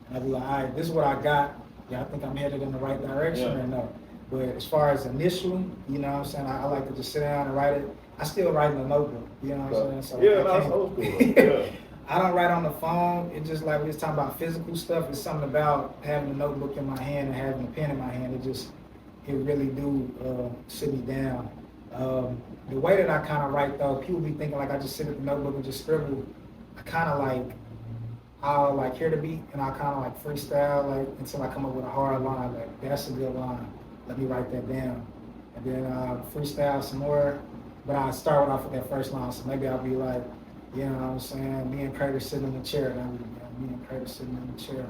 And I'd be like, all right, this is what I got. Yeah, I think I'm headed in the right direction or no. But as far as initially, you know what I'm saying, I like to just sit down and write it. I still write in a notebook, you know what I'm saying? So Yeah, that's old school. Yeah. I don't write on the phone. It's just like we was talking about physical stuff. It's something about having a notebook in my hand and having a pen in my hand. It really do sit me down. The way that I kind of write though, people be thinking like I just sit at the notebook and just scribble. I kind of like, I'll like hear the beat and I'll kind of like freestyle like until I come up with a hard line. Like that's a good line. Let me write that down. And then freestyle some more. But I start off with that first line. So maybe I'll be like, You know what I'm saying? Me and Curtis sitting in the chair. And me and Curtis sitting in the chair.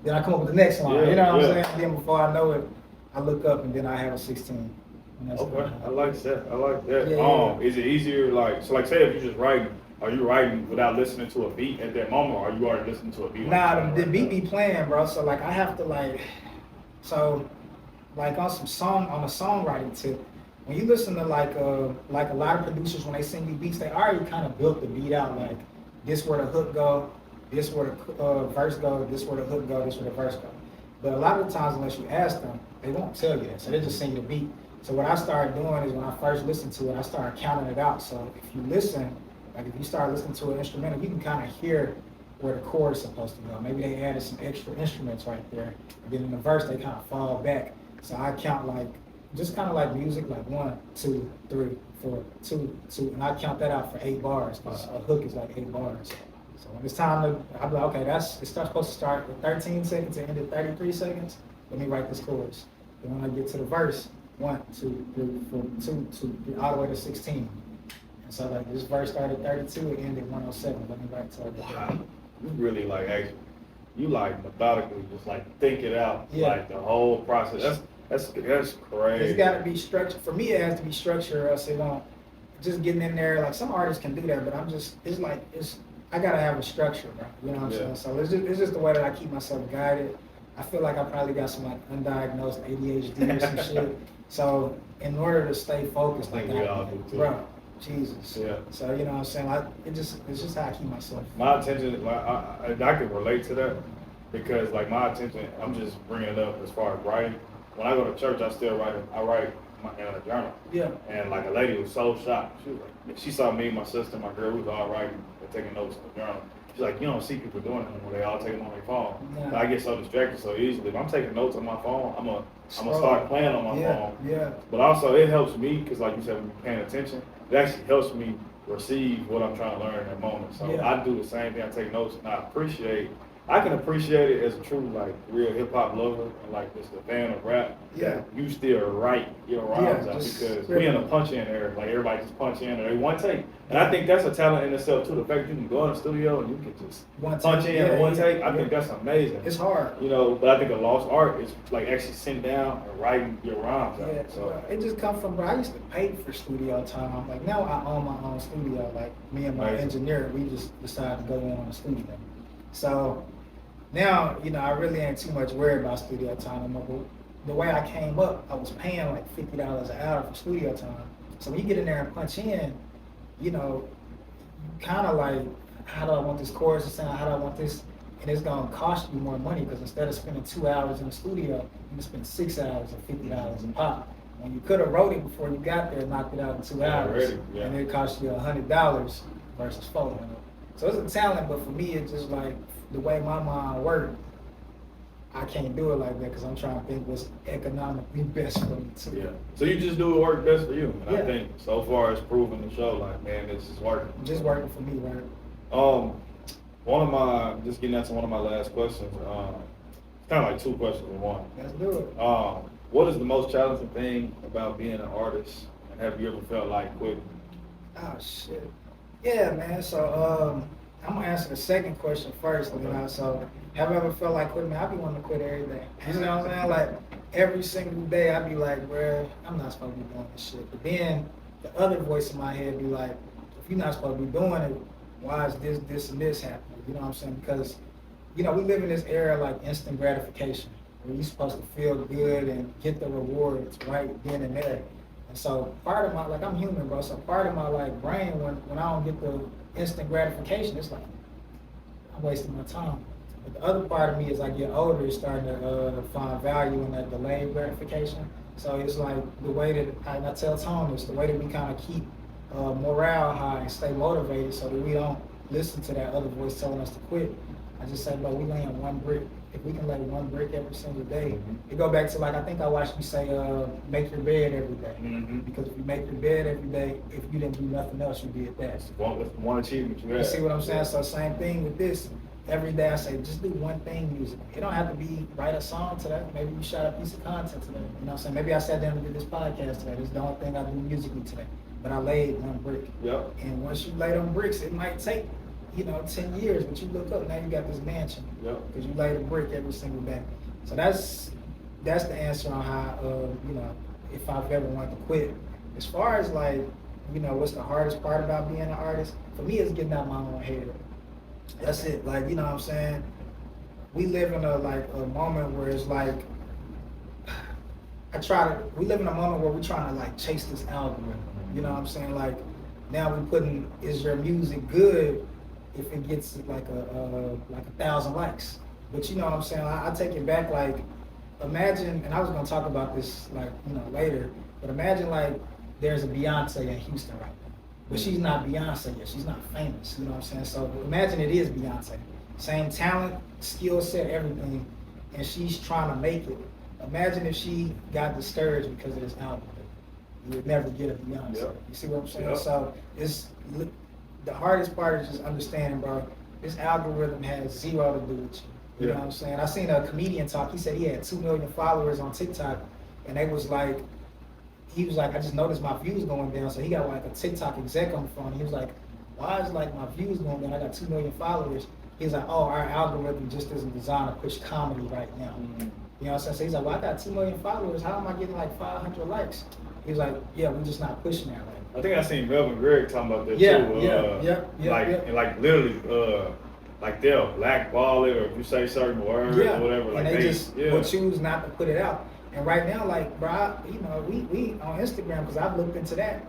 Then I come up with the next line. Yeah, you know what yeah. I'm saying? Then before I know it, I look up and then I have a 16. And that's Okay, I like that. I like that. Yeah. Is it easier, like, so like say if you're just writing, are you writing without listening to a beat at that moment, or are you already listening to a beat? Nah, the beat be playing, bro. So like I have to like, so like on a songwriting tip, when you listen to like a lot of producers when they sing these beats, they already kind of built the beat out. Like this where the hook go, this where the verse go, this where the hook go, this where the verse go. But a lot of the times, unless you ask them, they won't tell you that. So they just sing the beat. So what I started doing is when I first listened to it, I started counting it out. So if you listen, like if you start listening to an instrumental, you can kind of hear where the chord is supposed to go. Maybe they added some extra instruments right there. And then in the verse, they kind of fall back. So I count like, just kind of like music, like 1, 2, 3, 4, 2, 2. And I count that out for 8 bars, because a hook is like 8 bars. So when it's time to, I'm like, okay, it's supposed to start with 13 seconds and end at 33 seconds. Let me write this chorus. Then when I get to the verse, 1, 2, 3, 4, 2, 2, all the way to 16. And so like this verse started 32, it ended 107. Let me write to it. Wow. You really like actually, you like methodically just like think it out, like the whole process. That's crazy. It's got to be structured. For me, it has to be structured, or else it won't. Just getting in there, like some artists can do that, but I gotta have a structure, bro. You know what I'm saying? So it's just the way that I keep myself guided. I feel like I probably got some like undiagnosed ADHD or some shit. So in order to stay focused, I think we all do too. Bro, Jesus. Yeah. So you know what I'm saying? It's just how I keep myself. My attention, like, I can relate to that because like my attention, I'm just bringing it up as far as writing. When I go to church, I still write. I write in a journal. Yeah. And like a lady was so shocked. She was like, she saw me, my sister, my girl. We was all writing and taking notes in the journal. She's like, you don't see people doing it anymore. They all take them on their phone. Yeah. But I get so distracted so easily. If I'm taking notes on my phone, I'm gonna start playing on my phone. Yeah. But also it helps me because, like you said, when you're paying attention, it actually helps me receive what I'm trying to learn in that moment. So I do the same thing. I take notes and I can appreciate it as a true like real hip hop lover and like just a fan of rap. Yeah. You still write your rhymes out because we in a punch in era. Like everybody just punch in or they one take. And I think that's a talent in itself too. The fact that you can go in the studio and you can just punch in one take. I think that's amazing. It's hard. You know, but I think a lost art is like actually sitting down and writing your rhymes out. Yeah, so it just comes from, bro, I used to pay for studio time. Like now I own my own studio. Like me and my engineer, we just decided to go in on the studio. So now, you know, I really ain't too much worried about studio time anymore. But the way I came up, I was paying like $50 an hour for studio time. So when you get in there and punch in, you know, kind of like, how do I want this chorus to sound? How do I want this? And it's gonna cost you more money because instead of spending 2 hours in the studio, you can spend 6 hours or $50 a pop. When you could have wrote it before you got there, knocked it out in 2 hours, and it cost you $100 versus $400. So it's a talent, but for me, it's just like the way my mind works. I can't do it like that because I'm trying to think what's economically best for me too. Yeah. So you just do what works best for you. And I think so far it's proven the show like, man, this is working. Just working for me, right? Just getting into one of my last questions. It's kind of like 2 questions in one. Let's do it. What is the most challenging thing about being an artist? And have you ever felt like quitting? Oh shit. Yeah, man. So I'm gonna answer the second question first. You know, so have I ever felt like quitting? Man, I be wanting to quit every day. You know what I'm saying? Like every single day, I be like, bro, I'm not supposed to be doing this shit. But then the other voice in my head be like, if you're not supposed to be doing it, why is this, and this happening? You know what I'm saying? Because, you know, we live in this era like instant gratification, where you're supposed to feel good and get the rewards right then and there. And so part of my, like, I'm human, bro. So part of my like brain, when I don't get the instant gratification, it's like I'm wasting my time. But the other part of me, as I get older, is starting to find value in that delayed gratification. So it's like the way that I tell Tony, it's the way that we kind of keep morale high and stay motivated, so that we don't listen to that other voice telling us to quit. I just say, bro, we laying one brick. If we can lay one brick every single day, it go back to like, I think I watched you say, make your bed every day. Because if you make your bed every day, if you didn't do nothing else, you did that. One achievement you had. You see what I'm saying? So same thing with this. Every day I say, just do one thing musically. It don't have to be write a song today. Maybe you shot a piece of content today. You know what I'm saying? Maybe I sat down and did this podcast today. This is the only thing I do musically today. but I laid one brick. Yep. And once you lay them bricks, it might take, 10 years, but you look up, now you got this mansion. Yep. Because you laid a brick every single day. So that's the answer on how, if I've ever wanted to quit. As far as like, what's the hardest part about being an artist? For me, it's getting out my own head. That's it. Like, you know what I'm saying? We live in a moment where it's like, we live in a moment where we're trying to like chase this algorithm. You know what I'm saying? Like, now we're putting, is your music good if it gets like 1,000 likes? But you know what I'm saying? I take it back, like, imagine, and I was gonna talk about this later, but imagine like there's a Beyonce in Houston right now. But she's not Beyonce yet, she's not famous, you know what I'm saying? So imagine it is Beyonce. Same talent, skill set, everything, and she's trying to make it. Imagine if she got discouraged because of this album. You would never get a Beyonce. Yep. You see what I'm saying? Yep. So the hardest part is just understanding, bro, this algorithm has zero to do with you. You know what I'm saying? I seen a comedian talk. He said he had 2 million followers on TikTok, and he was like, I just noticed my views going down. So he got like a TikTok exec on the phone. He was like, why is like my views going down? I got 2 million followers. He's like, oh, our algorithm just isn't designed to push comedy right now. Mm-hmm. You know what I'm saying? So he's like, well, I got 2 million followers. How am I getting like 500 likes? He's like, yeah, we're just not pushing that right now. I think I seen Melvin Gregg talking about that too. Yeah. Like literally, like they'll blackball it, or if you say certain words or whatever, like and they just will choose not to put it out. And right now, like, bro, we on Instagram, because I've looked into that,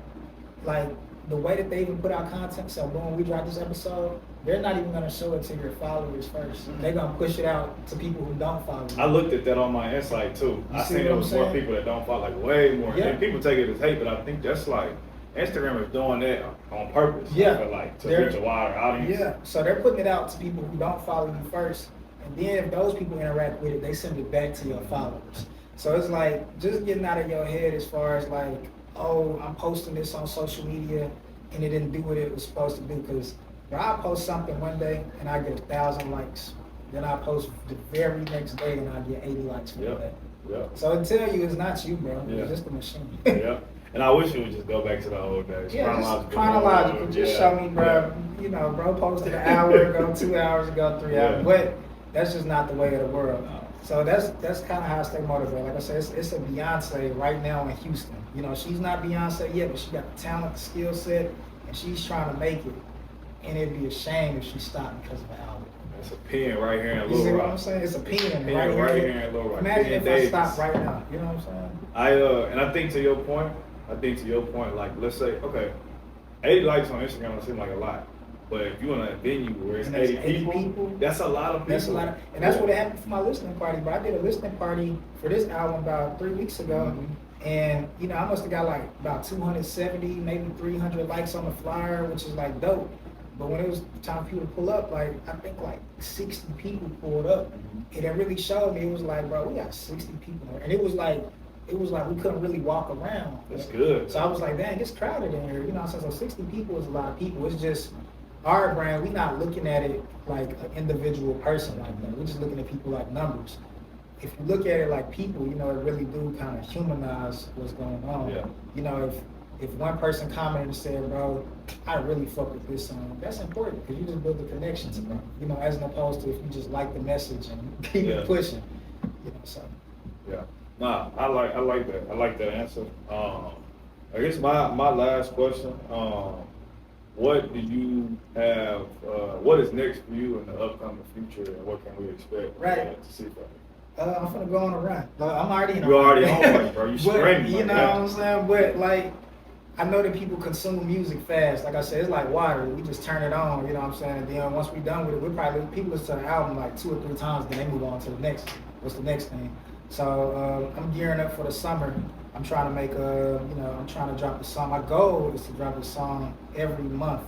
like the way that they even put out content. So when we drop this episode, they're not even gonna show it to your followers first. Mm-hmm. They're gonna push it out to people who don't follow you. I looked at that on my insight too. I seen there was more people that don't follow, like way more. Yeah. And people take it as hate, but I think that's like Instagram is doing that on purpose. Yeah. To reach a wider audience. Yeah. So they're putting it out to people who don't follow you first. And then if those people interact with it, they send it back to your followers. So it's like just getting out of your head as far as like, oh, I'm posting this on social media and it didn't do what it was supposed to do. Because I post something one day and I get 1,000 likes. Then I post the very next day and I get 80 likes for that. Yeah. So it tell you it's not you, bro. Yeah. It's just the machine. Yeah. And I wish it would just go back to the old days. Yeah, chronological. Just show me, bro. Yeah. Bro posted an hour ago, 2 hours ago, 3 hours. But that's just not the way of the world. No. So that's kind of how I stay motivated. Like I said, it's a Beyonce right now in Houston. She's not Beyonce yet, but she got the talent, the skill set, and she's trying to make it. And it'd be a shame if she stopped because of the album. It's a pen right here in Little Rock. You see what I'm saying? It's a pen right here in Little Rock. Imagine if I stopped right now. You know what I'm saying? And I think to your point, like let's say, okay, 80 likes on Instagram don't seem like a lot. But if you in a venue where it's 80 people, that's a lot of people. That's a lot and that's what happened for my listening party. But I did a listening party for this album about 3 weeks ago. Mm-hmm. And, I must have got like about 270, maybe 300 likes on the flyer, which is like dope. But when it was time for people to pull up, like, I think like 60 people pulled up. Mm-hmm. And it really showed me, it was like, bro, we got 60 people here. And it was like we couldn't really walk around. That's good. So I was like, dang, it's crowded in here. So 60 people is a lot of people. It's just our brand, we're not looking at it like an individual person like that. We're just looking at people like numbers. If you look at it like people, it really do kind of humanize what's going on. Yeah. If one person commented and said, bro, I really fuck with this song, that's important because you just build the connection to them. As opposed to if you just like the message and keep it pushing. So. Yeah. Nah, I like that. I like that answer. I guess my last question. What do you have? What is next for you in the upcoming future, and what can we expect to see from you? I'm gonna go on a run. I'm already in a run. You're already on one, bro. You sprinting. You know what I'm saying? But like, I know that people consume music fast. Like I said, it's like water. We just turn it on. You know what I'm saying? And then once we're done with it, people listen to the album like 2 or 3 times, then they move on to the next. What's the next thing? So I'm gearing up for the summer. I'm trying to make I'm trying to drop a song. My goal is to drop a song every month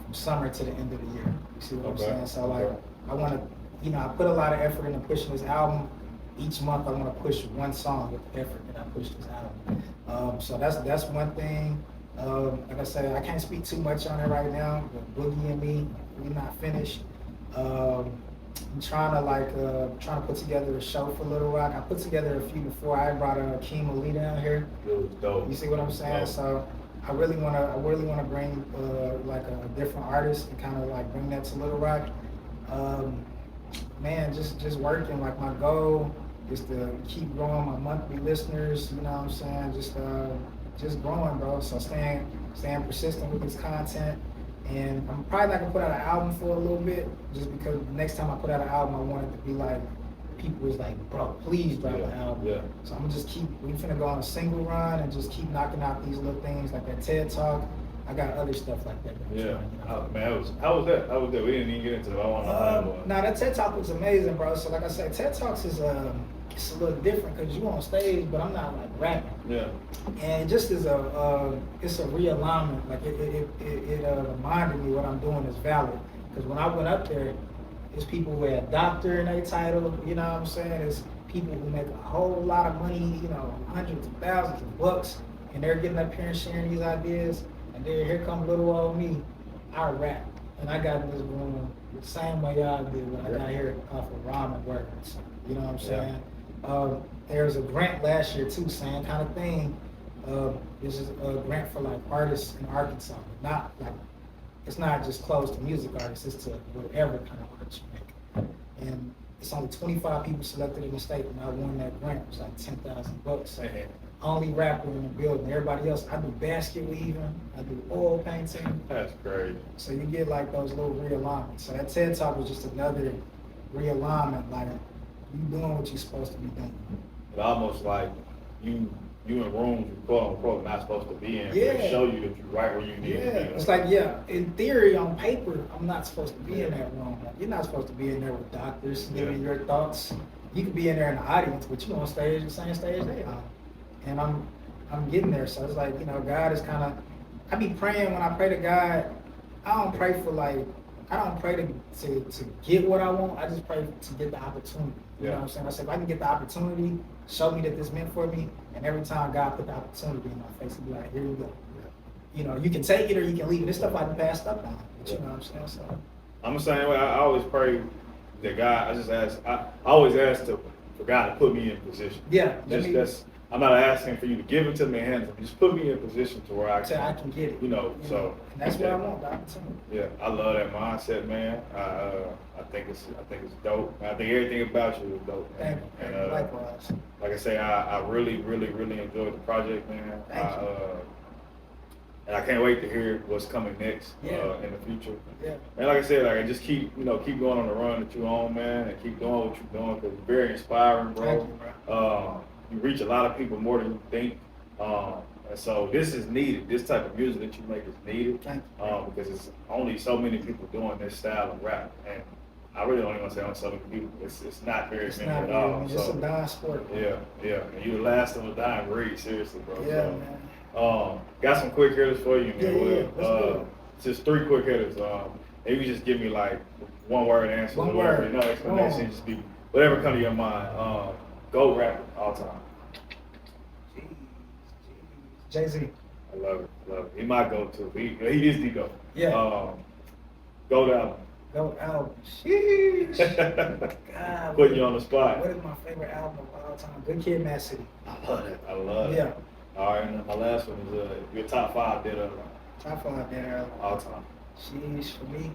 from summer to the end of the year. You see what I'm saying? So like, I want to, I put a lot of effort into pushing this album. Each month I want to push one song with the effort that I push this album. So that's one thing. Like I said, I can't speak too much on it right now. But Boogie and me, we're not finished. I'm trying to put together a show for Little Rock. I put together a few before. I brought Keem Ali down here. It was dope. You see what I'm saying? Dope. So I really wanna bring like a different artist and kind of like bring that to Little Rock. Man, just working. Like my goal is to keep growing my monthly listeners. You know what I'm saying? Just growing, bro. So staying persistent with this content. And I'm probably not gonna put out an album for a little bit, just because next time I put out an album, I want it to be like people was like, bro, please drop an album. Yeah. So I'm gonna we finna go on a single run and just keep knocking out these little things like that TED Talk. I got other stuff like that. Yeah. Oh, man, how was that? How was that? We didn't even get into it. I want to know how it was. Nah, that TED Talk was amazing, bro. So like I said, TED Talks is it's a little different because you on stage, but I'm not like rapping. Yeah. And it just is it's a realignment. Like it reminded me what I'm doing is valid. Because when I went up there, there's people who had doctor in their title. You know what I'm saying? There's people who make a whole lot of money. You know, hundreds of thousands of bucks, and they're getting up here and sharing these ideas. And then here come little old me. I rap, and I got in this room the same way y'all did when I got here off of ramen workers. You know what I'm saying? There was a grant last year too, same kind of thing. This is a grant for like artists in Arkansas, not like it's not just closed to music artists, it's to whatever kind of art you make. And it's only 25 people selected in the state, and I won that grant. It was like $10,000. So only rapper in the building. Everybody else, I do basket weaving, I do oil painting. That's great. So you get like those little realignments. So that TED Talk was just another realignment, like you doing what you're supposed to be doing. It almost like you in rooms you quote unquote not supposed to be in. Yeah. They show you that you're right where you need to be. It's like, in theory, on paper, I'm not supposed to be in that room. Like, you're not supposed to be in there with doctors giving your thoughts. You could be in there in the audience, but you on stage, the same stage they are. And I'm getting there. So it's like, God is kind of, I be praying when I pray to God. I don't pray to get what I want. I just pray to get the opportunity. You know what I'm saying? I said, if I can get the opportunity, show me that this meant for me. And every time God put the opportunity in my face, he'll be like, here you go. You can take it or you can leave it. This stuff I done passed up on. But you know what I'm saying? So I'm the same way. I always pray that God, I always ask for God to put me in position. Yeah. I'm not asking for you to give it to me in hands. Just put me in position to where I can get it. So. And that's what I want, the opportunity. Yeah, I love that mindset, man. I think it's dope. I think everything about you is dope, man. Thank you. Likewise. Like I say, I really, really, really enjoyed the project, man. Thank you. And I can't wait to hear what's coming next in the future. Yeah. And like I said, just keep going on the run that you're on, man, and keep doing what you're doing because it's very inspiring, bro. Thank you, bro. You reach a lot of people more than you think. And so this is needed. This type of music that you make is needed because it's only so many people doing this style of rap. And I really don't even want to say on so many people. It's not very many at all. It's a dying sport. Yeah. And you're the last of a dying breed, seriously, bro. Yeah, man. Got some quick hitters for you, man. Yeah. Just 3 quick hitters. Maybe just give me like one word answer. One word. No explanation. Just be whatever come to your mind. Go rapper all time. Jay-Z. I love it. He might go too. He is the GOAT. Yeah. Go album. Go album. Sheesh. God. Putting you on the spot. What is my favorite album of all time? Good Kid, Mad City. I love it. Yeah. All right, and my last one is your top 5 dead or alive. Top 5 dead or alive. All time. Sheesh, for me.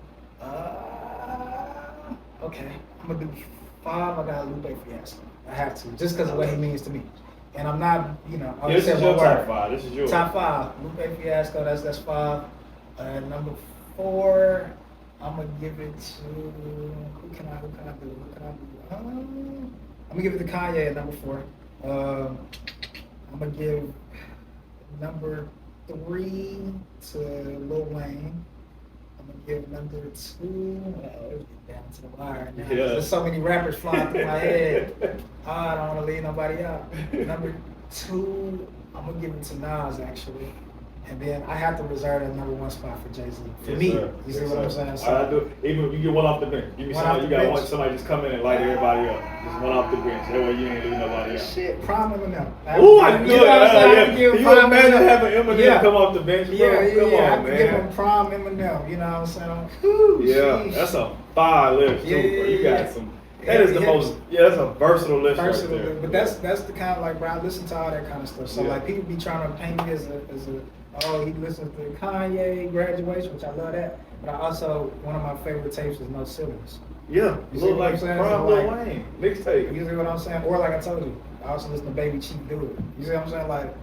Okay. I'm gonna do 5. I got Lupe Fiasco. I have to, just because of what he means to me. And I'm not, this is your top 5. This is yours. Top 5. Lupe Fiasco, that's 5. Number 4, I'm gonna give it to who can I do? I'm gonna give it to Kanye at number 4. I'm gonna give number 3 to Lil Wayne. I'm gonna give number 2. Let's get down to the wire now. Yeah. There's so many rappers flying through my head. I don't want to leave nobody out. Number 2, I'm gonna give it to Nas actually, and then I have to reserve that number 1 spot for Jay-Z. For me, sir. you see what I'm saying? So, I do. Even if you get one off the bench, give me somebody. You got one. Somebody just come in and light everybody up. Just one off the bench. That way you ain't leaving nobody out. Shit, Prime Eminem. Ooh, I knew that. You imagine having Eminem come off the bench, bro? Yeah. Come on, I man. give him Prime Eminem. You know what I'm saying? Sheesh. That's a fire list too, bro. You got some. That is the most. That's a versatile list right there. But that's the kind of like, bro, I listen to all that kind of stuff. So like people be trying to paint me as Oh, he listens to Kanye, Graduation, which I love that. But I also, one of my favorite tapes is No Ceilings. Yeah, You see look what I'm like saying? Prime So, Lil like, Wayne mixtape. You see what I'm saying? Or like I told you, I also listen to Baby Chief Do It. You see what I'm saying? Like,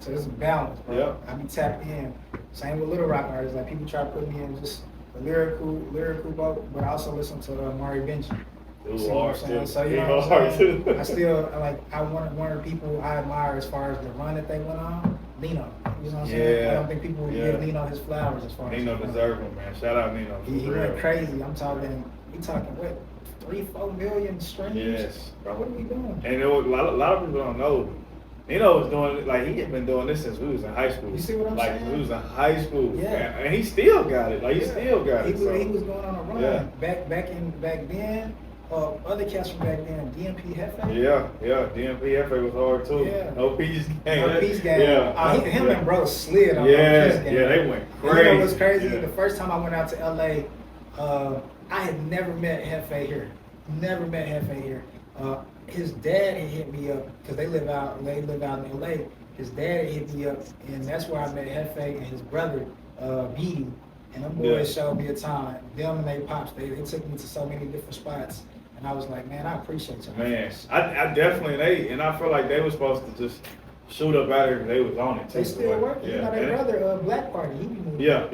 so this is balance, bro. Yeah. I be tapped in. Same with Little Rock artists. Like people try to put me in just the lyrical boat, but I also listen to Mari Benji. It See was what I'm hard saying? too. So you It know was what I'm hard saying? too. I still like I one of the people I admire as far as the run that they went on. Nino. You know what I'm saying? Yeah. I don't think people would Yeah. give Nino his flowers as far as Nino deserve him, man. Shout out Nino. For He real. went crazy. I'm talking. He talking what? 3-4 million streams. Yes. Bro, what are we doing? And it was, a lot of people don't know. Nino was doing it, like he had been doing this since we was in high school. You see what I'm like, saying? Like we was in high school. Yeah. And he still got it. Like he still got He it. was, so. he was going on a run. Yeah. Back then. Other cats from back then, DMP Hefe. Yeah. DMP FA was hard too. Yeah. No Peace Gang. No Peace Gang. Yeah. Him and bro slid on Yeah. No Peace Gang. Yeah, they went You crazy. know what's crazy? Yeah. The first time I went out to LA, I had never met Hefe here. Never met Hefe here. His dad had hit me up because they live out in LA. His dad hit me up, and that's where I met Hefe and his brother, Beatty. And them boys showed me a time. Them and they pops, they took me to so many different spots. And I was like, man, I appreciate y'all. Man, I definitely, and I feel like they were supposed to just shoot up out there because they was on it too. They still working. Yeah. You know, their brother, Black Party, he be moving. Yeah.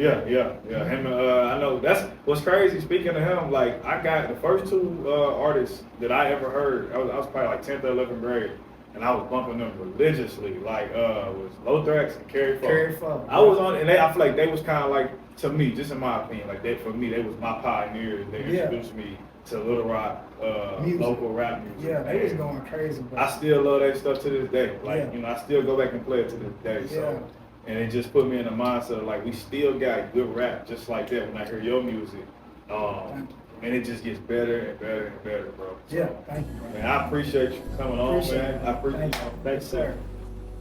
Him, I know that's what's crazy. Speaking of him, like I got the first two artists that I ever heard. I was probably like 10th or 11th grade, and I was bumping them religiously. Like was Lothrax and Carrie Folk. Carrie Folk. I was on, and I feel like they was kind of like, to me, just in my opinion, like they for me, they was my pioneers. They introduced me to Little Rock, local rap music. Yeah, they was going crazy, bro. I still love that stuff to this day. Like, Yeah. you know, I still go back and play it to this day. So, and it just put me in the mindset of like, we still got good rap just like that when I hear your music. And it just gets better and better and better, bro. So, Yeah, thank you, bro. man, I appreciate you coming on, man. I appreciate Thank you. Thanks, Yes, sir.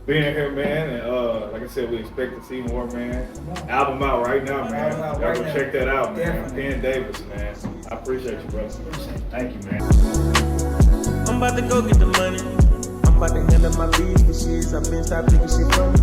Being here, man, and like I said, we expect to see more, man. on. Album out right now, man. Album out Y'all right go now. check that out, man. Definitely. Penn Davis, man. I appreciate you, brother. Appreciate it. Thank you, man. I'm about to go get the money. I'm about to handle my business. I've been stopped taking shit from you.